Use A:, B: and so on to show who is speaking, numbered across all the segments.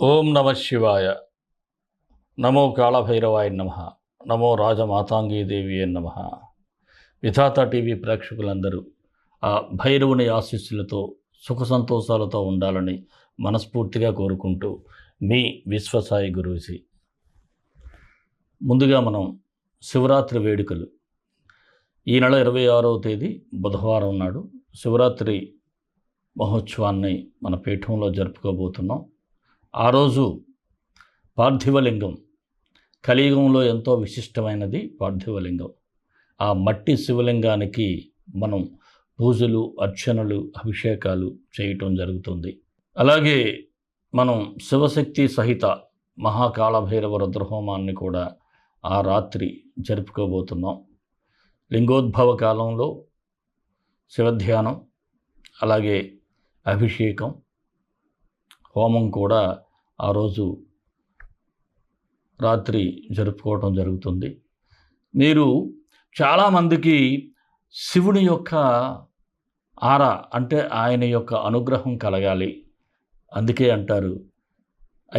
A: ఓం నమ శివాయ. నమో కాళభైరవాయ నమ. నమో రాజమాతాంగీదేవి నమ. విధాత టీవీ ప్రేక్షకులందరూ ఆ భైరవుని ఆశీస్సులతో సుఖ సంతోషాలతో ఉండాలని మనస్ఫూర్తిగా కోరుకుంటూ మీ విశ్వసాయి గురూజీ. ముందుగా మనం శివరాత్రి వేడుకలు ఈ నెల 26వ తేదీ బుధవారం నాడు శివరాత్రి మహోత్సవాన్ని మన పీఠంలో జరుపుకోబోతున్నాం. ఆ రోజు పార్థివలింగం, కలియుగంలో ఎంతో విశిష్టమైనది పార్థివలింగం. ఆ మట్టి శివలింగానికి మనం పూజలు, అర్చనలు, అభిషేకాలు చేయటం జరుగుతుంది. అలాగే మనం శివశక్తి సహిత మహాకాళభైరవ రుద్రహోమాన్ని కూడా ఆ రాత్రి జరుపుకోబోతున్నాం. లింగోద్భవ కాలంలో శివధ్యానం, అలాగే అభిషేకం, హోమం కూడా ఆ రోజు రాత్రి జరుపుకోవటం జరుగుతుంది. మీరు చాలామందికి శివుని యొక్క ఆరా అంటే ఆయన యొక్క అనుగ్రహం కలగాలి. అందుకే అంటారు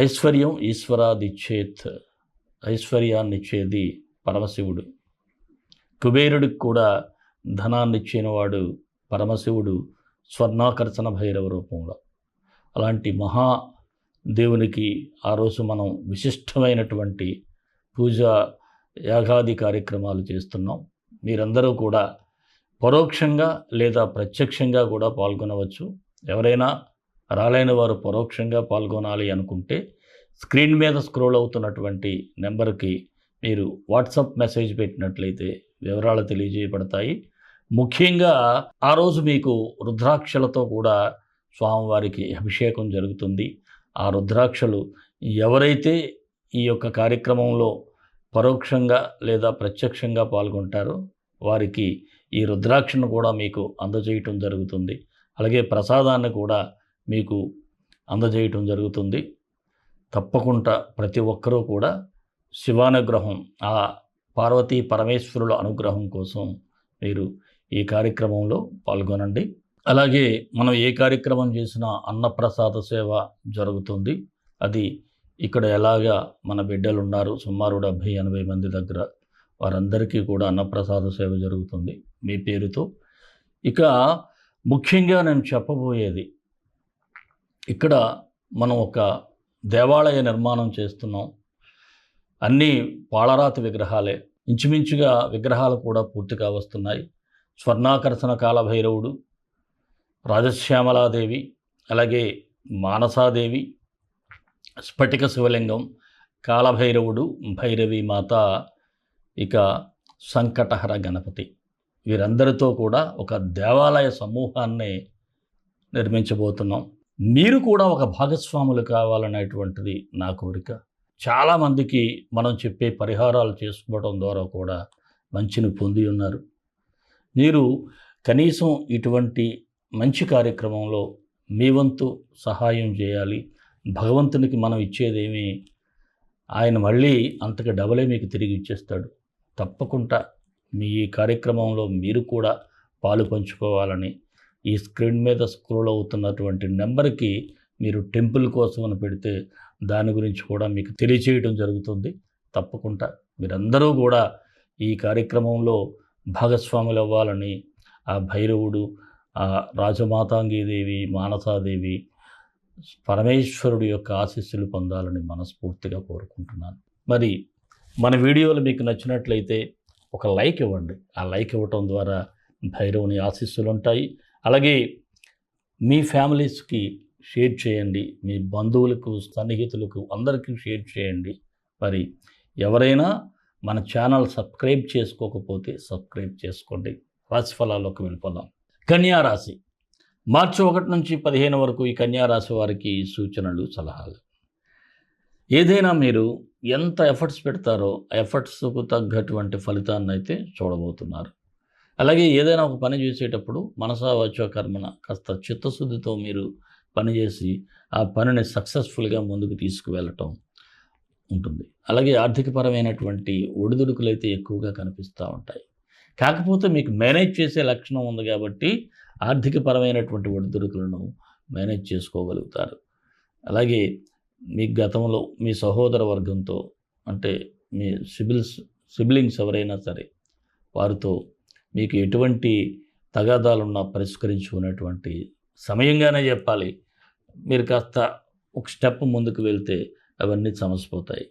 A: ఐశ్వర్యం ఈశ్వరాదిచ్చేత్, ఐశ్వర్యాన్ని ఇచ్చేది పరమశివుడు. కుబేరుడికి కూడా ధనాన్ని ఇచ్చినవాడు పరమశివుడు స్వర్ణాకర్షణ భైరవ రూపంలో. అలాంటి మహా దేవునికి ఆ రోజు మనం విశిష్టమైనటువంటి పూజ, యాగాది కార్యక్రమాలు చేస్తున్నాం. మీరందరూ కూడా పరోక్షంగా లేదా ప్రత్యక్షంగా కూడా పాల్గొనవచ్చు. ఎవరైనా రాలేని వారు పరోక్షంగా పాల్గొనాలి అనుకుంటే స్క్రీన్ మీద స్క్రోల్ అవుతున్నటువంటి నెంబర్కి మీరు వాట్సాప్ మెసేజ్ పెట్టినట్లయితే వివరాలు తెలియజేయబడతాయి. ముఖ్యంగా ఆ రోజు మీకు రుద్రాక్షలతో కూడా స్వామివారికి అభిషేకం జరుగుతుంది. ఆ రుద్రాక్షలు ఎవరైతే ఈ యొక్క కార్యక్రమంలో పరోక్షంగా లేదా ప్రత్యక్షంగా పాల్గొంటారో వారికి ఈ రుద్రాక్షను కూడా మీకు అందజేయటం జరుగుతుంది. అలాగే ప్రసాదాన్ని కూడా మీకు అందజేయటం జరుగుతుంది. తప్పకుండా ప్రతి ఒక్కరూ కూడా శివానుగ్రహం, ఆ పార్వతీ పరమేశ్వరుల అనుగ్రహం కోసం మీరు ఈ కార్యక్రమంలో పాల్గొనండి. అలాగే మనం ఏ కార్యక్రమం చేసినా అన్నప్రసాద సేవ జరుగుతుంది. అది ఇక్కడ ఎలాగా మన బిడ్డలు ఉన్నారు సుమారు 70-80 మంది దగ్గర, వారందరికీ కూడా అన్నప్రసాద సేవ జరుగుతుంది మీ పేరుతో. ఇక ముఖ్యంగా నేను చెప్పబోయేది, ఇక్కడ మనం ఒక దేవాలయ నిర్మాణం చేస్తున్నాం. అన్నీ పాలరాతి విగ్రహాలే, ఇంచుమించుగా విగ్రహాలు కూడా పూర్తిగా వస్తున్నాయి. స్వర్ణాకర్షణ కాలభైరవుడు, రాజశ్యామలాదేవి, అలాగే మానసాదేవి, స్ఫటిక శివలింగం, కాలభైరవుడు, భైరవీ మాత, ఇక సంకటహర గణపతి, వీరందరితో కూడా ఒక దేవాలయ సమూహాన్ని నిర్మించబోతున్నాం. మీరు కూడా ఒక భాగస్వాములు కావాలనేటువంటిది నా కోరిక. చాలామందికి మనం చెప్పే పరిహారాలు చేసుకోవడం ద్వారా కూడా మంచిని పొంది ఉన్నారు. మీరు కనీసం ఇటువంటి మంచి కార్యక్రమంలో మీ వంతు సహాయం చేయాలి. భగవంతునికి మనం ఇచ్చేదేమి ఆయన మళ్ళీ అంతకు డబలే మీకు తిరిగి ఇచ్చేస్తాడు. తప్పకుండా మీ ఈ కార్యక్రమంలో మీరు కూడా పాలు పంచుకోవాలని ఈ స్క్రీన్ మీద స్క్రోల్ అవుతున్నటువంటి నెంబర్కి మీరు టెంపుల్ కోసం అని పెడితే దాని గురించి కూడా మీకు తెలియచేయడం జరుగుతుంది. తప్పకుండా మీరందరూ కూడా ఈ కార్యక్రమంలో భాగస్వాములు అవ్వాలని ఆ భైరవుడు, ఆ రాజమాతాంగీదేవి, మానసాదేవి, పరమేశ్వరుడు యొక్క ఆశీస్సులు పొందాలని మనస్ఫూర్తిగా కోరుకుంటున్నాను. మరి మన వీడియోలు మీకు నచ్చినట్లయితే ఒక లైక్ ఇవ్వండి. ఆ లైక్ ఇవ్వటం ద్వారా భైరవుని ఆశీస్సులు ఉంటాయి. అలాగే మీ ఫ్యామిలీస్కి షేర్ చేయండి, మీ బంధువులకు, సన్నిహితులకు అందరికీ షేర్ చేయండి. మరి ఎవరైనా మన ఛానల్ సబ్స్క్రైబ్ చేసుకోకపోతే సబ్స్క్రైబ్ చేసుకోండి. రాశిఫలాల్లోకి వెళ్ళిపోదాం. కన్యారాశి, మార్చి 1 నుంచి 15 వరకు ఈ కన్యారాశి వారికి సూచనలు, సలహాలు. ఏదైనా మీరు ఎంత ఎఫర్ట్స్ పెడతారో ఆ ఎఫర్ట్స్కు తగ్గటువంటి ఫలితాన్ని అయితే చూడబోతున్నారు. అలాగే ఏదైనా ఒక పని చేసేటప్పుడు మనసా వాచో కర్మన కాస్త చిత్తశుద్ధితో మీరు పనిచేసి ఆ పనిని సక్సెస్ఫుల్గా ముందుకు తీసుకువెళ్ళటం ఉంటుంది. అలాగే ఆర్థికపరమైనటువంటి ఒడిదుడుకులు అయితే ఎక్కువగా కనిపిస్తూ ఉంటాయి. కాకపోతే మీకు మేనేజ్ చేసే లక్షణం ఉంది కాబట్టి ఆర్థికపరమైనటువంటి ఒడిదుడుకులను మేనేజ్ చేసుకోగలుగుతారు. అలాగే మీ గతంలో మీ సహోదర వర్గంతో అంటే మీ సిబ్లింగ్స్ ఎవరైనా సరే వారితో మీకు ఎటువంటి తగాదాలున్నా పరిష్కరించుకునేటువంటి సమయంగానే చెప్పాలి. మీరు కాస్త ఒక స్టెప్ ముందుకు వెళ్తే అవన్నీ సమసిపోతాయి.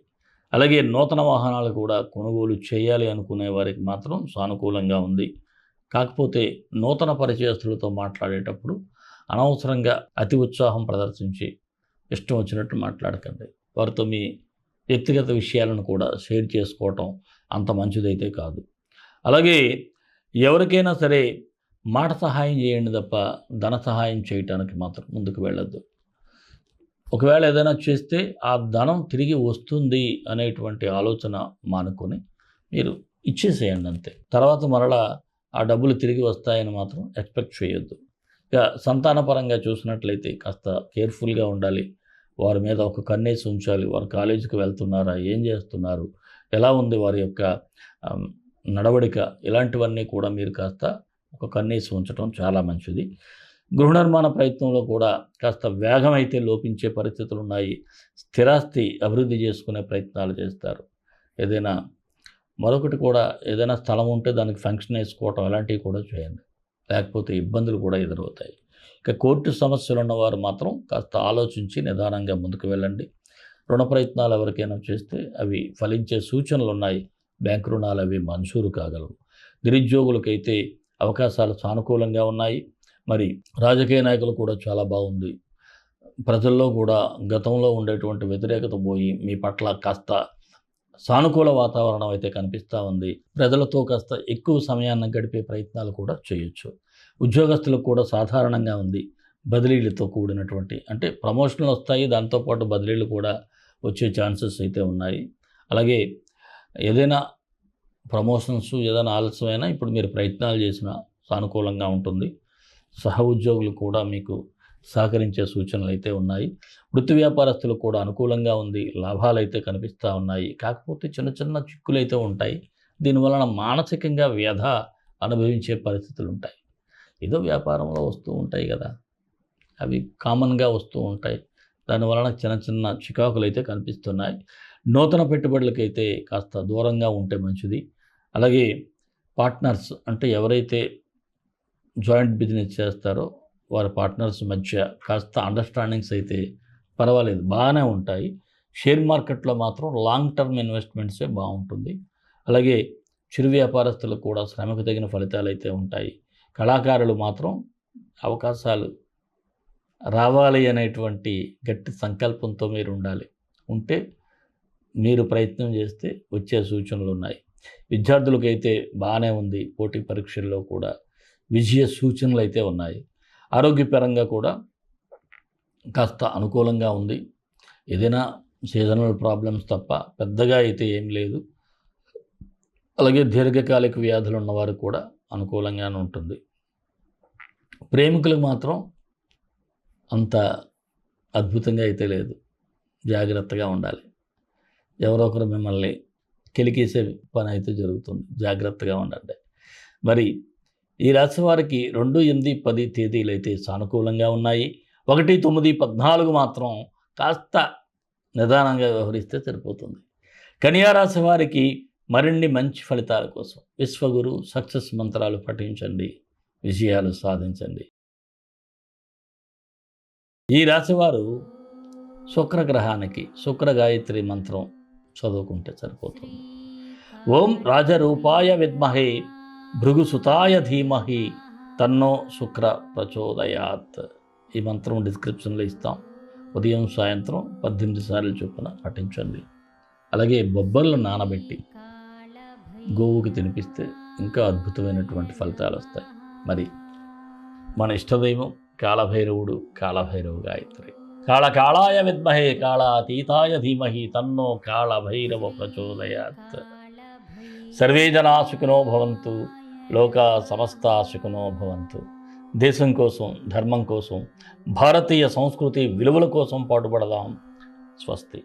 A: అలాగే నూతన వాహనాలు కూడా కొనుగోలు చేయాలి అనుకునే వారికి మాత్రం సానుకూలంగా ఉంది. కాకపోతే నూతన పరిచయస్తులతో మాట్లాడేటప్పుడు అనవసరంగా అతి ఉత్సాహం ప్రదర్శించి ఇష్టం వచ్చినట్టు మాట్లాడకండి. వారితో మీ వ్యక్తిగత విషయాలను కూడా షేర్ చేసుకోవటం అంత మంచిదైతే కాదు. అలాగే ఎవరికైనా సరే మాట సహాయం చేయండి తప్ప ధన సహాయం చేయటానికి మాత్రం ముందుకు వెళ్ళొద్దు. ఒకవేళ ఏదైనా చేస్తే ఆ ధనం తిరిగి వస్తుంది అనేటువంటి ఆలోచన మానుకొని మీరు ఇచ్చేసేయండి అంతే. తర్వాత మరలా ఆ డబ్బులు తిరిగి వస్తాయని మాత్రం ఎక్స్పెక్ట్ చేయొద్దు. ఇక సంతానపరంగా చూసినట్లయితే కాస్త కేర్ఫుల్గా ఉండాలి. వారి మీద ఒక కన్నేసి ఉంచాలి. వారు కాలేజీకి వెళ్తున్నారా, ఏం చేస్తున్నారు, ఎలా ఉంది వారి యొక్క నడవడిక, ఇలాంటివన్నీ కూడా మీరు కాస్త ఒక కన్నేసి ఉంచడం చాలా మంచిది. గృహ నిర్మాణ ప్రయత్నంలో కూడా కాస్త వేగం అయితే లోపించే పరిస్థితులు ఉన్నాయి. స్థిరాస్తి అభివృద్ధి చేసుకునే ప్రయత్నాలు చేస్తారు. ఏదైనా మరొకటి కూడా ఏదైనా స్థలం ఉంటే దానికి ఫంక్షన్ వేసుకోవటం అలాంటివి కూడా చేయండి. లేకపోతే ఇబ్బందులు కూడా ఎదురవుతాయి. ఇక కోర్టు సమస్యలు ఉన్నవారు మాత్రం కాస్త ఆలోచించి నిదానంగా ముందుకు వెళ్ళండి. రుణ ప్రయత్నాలు ఎవరికైనా చేస్తే అవి ఫలించే సూచనలు ఉన్నాయి. బ్యాంకు రుణాలు అవి మంజూరు కాగలవు. నిరుద్యోగులకైతే అవకాశాలు సానుకూలంగా ఉన్నాయి. మరి రాజకీయ నాయకులు కూడా చాలా బాగుంది. ప్రజల్లో కూడా గతంలో ఉండేటువంటి వ్యతిరేకత పోయి మీ పట్ల కాస్త సానుకూల వాతావరణం అయితే కనిపిస్తూ ఉంది. ప్రజలతో కాస్త ఎక్కువ సమయాన్ని గడిపే ప్రయత్నాలు కూడా చేయొచ్చు. ఉద్యోగస్తులకు కూడా సాధారణంగా ఉంది. బదిలీలతో కూడినటువంటి అంటే ప్రమోషన్లు వస్తాయి, దాంతోపాటు బదిలీలు కూడా వచ్చే ఛాన్సెస్ అయితే ఉన్నాయి. అలాగే ఏదైనా ప్రమోషన్స్ ఏదైనా ఆలస్యమైనా ఇప్పుడు మీరు ప్రయత్నాలు చేసినా సానుకూలంగా ఉంటుంది. సహ ఉద్యోగులు కూడా మీకు సహకరించే సూచనలు అయితే ఉన్నాయి. వృత్తి వ్యాపారస్తులకు కూడా అనుకూలంగా ఉంది. లాభాలు అయితే కనిపిస్తూ ఉన్నాయి. కాకపోతే చిన్న చిన్న చిక్కులు అయితే ఉంటాయి. దీనివలన మానసికంగా వ్యధ అనుభవించే పరిస్థితులు ఉంటాయి. ఏదో వ్యాపారంలో వస్తూ ఉంటాయి కదా, అవి కామన్గా వస్తూ ఉంటాయి. దానివలన చిన్న చిన్న చికాకులు అయితే కనిపిస్తున్నాయి. నూతన పెట్టుబడులకైతే కాస్త దూరంగా ఉంటే మంచిది. అలాగే పార్ట్నర్స్ అంటే ఎవరైతే జాయింట్ బిజినెస్ చేస్తారో వారి పార్ట్నర్స్ మధ్య కాస్త అండర్స్టాండింగ్స్ అయితే పర్వాలేదు, బాగానే ఉంటాయి. షేర్ మార్కెట్లో మాత్రం లాంగ్ టర్మ్ ఇన్వెస్ట్మెంట్సే బాగుంటుంది. అలాగే చిరు వ్యాపారస్తులకు కూడా శ్రమకు తగిన ఫలితాలు అయితే ఉంటాయి. కళాకారులు మాత్రం అవకాశాలు రావాలి అనేటువంటి గట్టి సంకల్పంతో మీరు ఉండాలి. ఉంటే మీరు ప్రయత్నం చేస్తే వచ్చే సూచనలు ఉన్నాయి. విద్యార్థులకైతే బాగానే ఉంది. పోటీ పరీక్షల్లో కూడా విజయ సూచనలు అయితే ఉన్నాయి. ఆరోగ్యపరంగా కూడా కాస్త అనుకూలంగా ఉంది. ఏదైనా సీజనల్ ప్రాబ్లమ్స్ తప్ప పెద్దగా అయితే ఏం లేదు. అలాగే దీర్ఘకాలిక వ్యాధులు ఉన్నవారు కూడా అనుకూలంగానే ఉంటుంది. ప్రేమికులకు మాత్రం అంత అద్భుతంగా అయితే లేదు. జాగ్రత్తగా ఉండాలి. ఎవరో ఒకరు మిమ్మల్ని కెలికేసే పని అయితే జరుగుతుంది. జాగ్రత్తగా ఉండండి. మరి ఈ రాశి వారికి 2, 8, 10 తేదీలు అయితే సానుకూలంగా ఉన్నాయి. 1, 9, 14 మాత్రం కాస్త నిదానంగా వ్యవహరిస్తే సరిపోతుంది. కన్యా రాశి వారికి మరిన్ని మంచి ఫలితాల కోసం విశ్వగురు సక్సెస్ మంత్రాలు పఠించండి, విజయాలు సాధించండి. ఈ రాశివారు శుక్రగ్రహానికి శుక్ర గాయత్రి మంత్రం చదువుకుంటే సరిపోతుంది. ఓం రాజరూపాయ విద్మహే భృగుసుతాయ ధీమహి తన్నో శుక్ర ప్రచోదయాత్. ఈ మంత్రం డిస్క్రిప్షన్లో ఇస్తాం. ఉదయం సాయంత్రం 18 సార్లు చొప్పున పఠించండి. అలాగే బొబ్బర్లు నానబెట్టి గోవుకి తినిపిస్తే ఇంకా అద్భుతమైనటువంటి ఫలితాలు వస్తాయి. మరి మన ఇష్టదైవం కాళభైరవుడు, కాళభైరవ గాయత్రి. కాళకాళాయ విద్మహే కాళాతీతాయ ధీమహి తన్నో కాళభైరవ ప్రచోదయాత్. సర్వే జనా సుఖినో భవంతు, లోకా సమస్తా సుఖినో భవంతు. దేశం కోసం, ధర్మం కోసం, భారతీయ సంస్కృతి విలువల కోసం పాటుపడదాం. స్వస్తి.